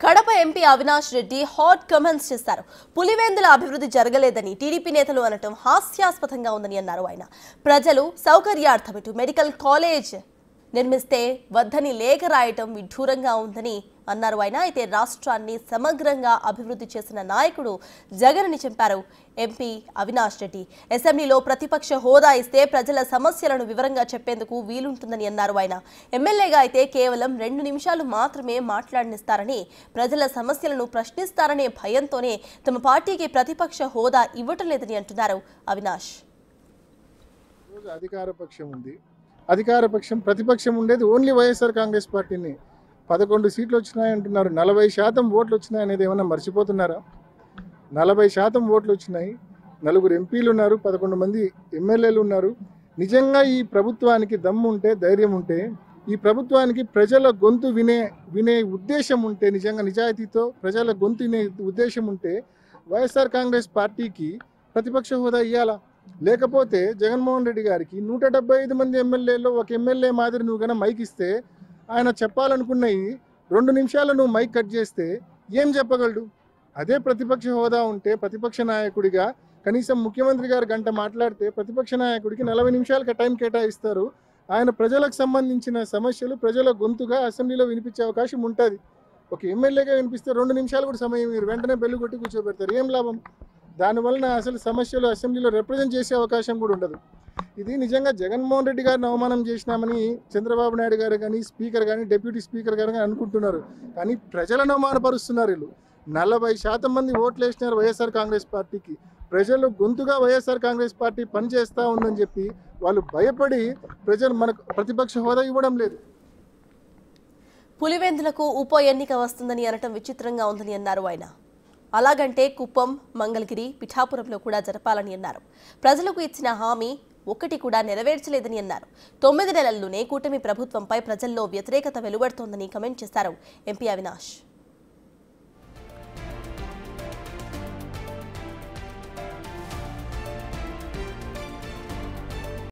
Kadapa MP Avinash Reddy hot comments చేశారు. పులివెందుల అభివృద్ధి జరగలేదని టీడీపీ నేతలు అనటం హాస్యాస్పదంగా ఉందని అన్నారు. ఆయన ప్రజలు సౌకర్యార్థం ఇటు మెడికల్ కాలేజ్ నిర్మిస్తే వద్దని లేఖ రాయటం విడ్డూరంగా ఉందని అన్నారు. ఆయన అయితే రాష్ట్రాన్ని సమగ్రంగా అభివృద్ధి చేసిన నాయకుడు జగన్ అని చెప్పారు ఎంపీ అవినాష్ రెడ్డి. అసెంబ్లీలో ప్రతిపక్ష హోదా ఇస్తే ప్రజల సమస్యలను వివరంగా చెప్పేందుకు వీలుంటుందని అన్నారు. ఆయన ఎమ్మెల్యేగా అయితే కేవలం 2 నిమిషాలు మాత్రమే మాట్లాడనిస్తారని, ప్రజల సమస్యలను ప్రశ్నిస్తారనే భయంతోనే తమ పార్టీకి ప్రతిపక్ష హోదా ఇవ్వటం లేదని అంటున్నారు అవినాష్. అధికారపక్షం ప్రతిపక్షం ఉండేది ఓన్లీ వైఎస్ఆర్ కాంగ్రెస్ పార్టీని. 11 సీట్లు వచ్చినాయంటున్నారు. 40% ఓట్లు వచ్చినాయనేది ఏమన్నా మర్చిపోతున్నారా? 40% ఓట్లు వచ్చినాయి. 4 ఎంపీలు ఉన్నారు, 11 మంది ఎమ్మెల్యేలు ఉన్నారు. నిజంగా ఈ ప్రభుత్వానికి దమ్ము ఉంటే, ధైర్యం ఉంటే, ఈ ప్రభుత్వానికి ప్రజల గొంతు వినే ఉద్దేశం ఉంటే, నిజంగా నిజాయితీతో ప్రజల గొంతు వినే ఉద్దేశం ఉంటే వైఎస్ఆర్ కాంగ్రెస్ పార్టీకి ప్రతిపక్ష హోదా ఇవ్వాలా? లేకపోతే జగన్మోహన్ రెడ్డి గారికి 175 మంది ఎమ్మెల్యేలో ఒక ఎమ్మెల్యే మాదిరి నువ్వు కన్నా మైక్ ఇస్తే, ఆయన చెప్పాలనుకున్నవి 2 నిమిషాలు నువ్వు మైక్ కట్ చేస్తే ఏం చెప్పగలడు? అదే ప్రతిపక్ష హోదా ఉంటే ప్రతిపక్ష నాయకుడిగా కనీసం ముఖ్యమంత్రి గారు గంట మాట్లాడితే ప్రతిపక్ష నాయకుడికి 40 నిమిషాలకి టైం కేటాయిస్తారు. ఆయన ప్రజలకు సంబంధించిన సమస్యలు ప్రజల గొంతుగా అసెంబ్లీలో వినిపించే అవకాశం ఉంటుంది. ఒక ఎమ్మెల్యేగా వినిపిస్తే 2 నిమిషాలు కూడా సమయం మీరు వెంటనే బెల్లు కొట్టి కూర్చోబెడతారు. ఏం లాభం? దానివలన అసలు సమస్యలు అసెంబ్లీలో రిప్రజెంట్ చేసే అవకాశం కూడా ఉండదు. ఇది నిజంగా జగన్మోహన్ రెడ్డి గారిని అవమానం చేసినామని చంద్రబాబు నాయుడు గారు కానీ, స్పీకర్ కానీ, డిప్యూటీ స్పీకర్ గారు కానీ అనుకుంటున్నారు. కానీ ప్రజలను అవమానపరుస్తున్నారు వీళ్ళు. 40% మంది ఓట్లు వేసినారు వైఎస్ఆర్ కాంగ్రెస్ పార్టీకి. ప్రజలు గొంతుగా వైఎస్ఆర్ కాంగ్రెస్ పార్టీ పనిచేస్తూ ఉందని చెప్పి వాళ్ళు భయపడి ప్రజలు మనకు ప్రతిపక్ష హోదా ఇవ్వడం లేదు. పులివెందులకు ఉప ఎన్నిక వస్తుందని అనటం విచిత్రంగా ఉందని అన్నారు. ఆయన అలాగంటే కుప్పం, మంగళగిరి, పిఠాపురంలో కూడా జరపాలని అన్నారు. ప్రజలకు ఇచ్చిన హామీ ఒక్కటి కూడా నెరవేర్చలేదని అన్నారు. 9 నెలల్లోనే కూటమి ప్రభుత్వంపై ప్రజల్లో వ్యతిరేకత వెలువడుతోందని కమెంట్ చేశారు ఎంపీ అవినాష్.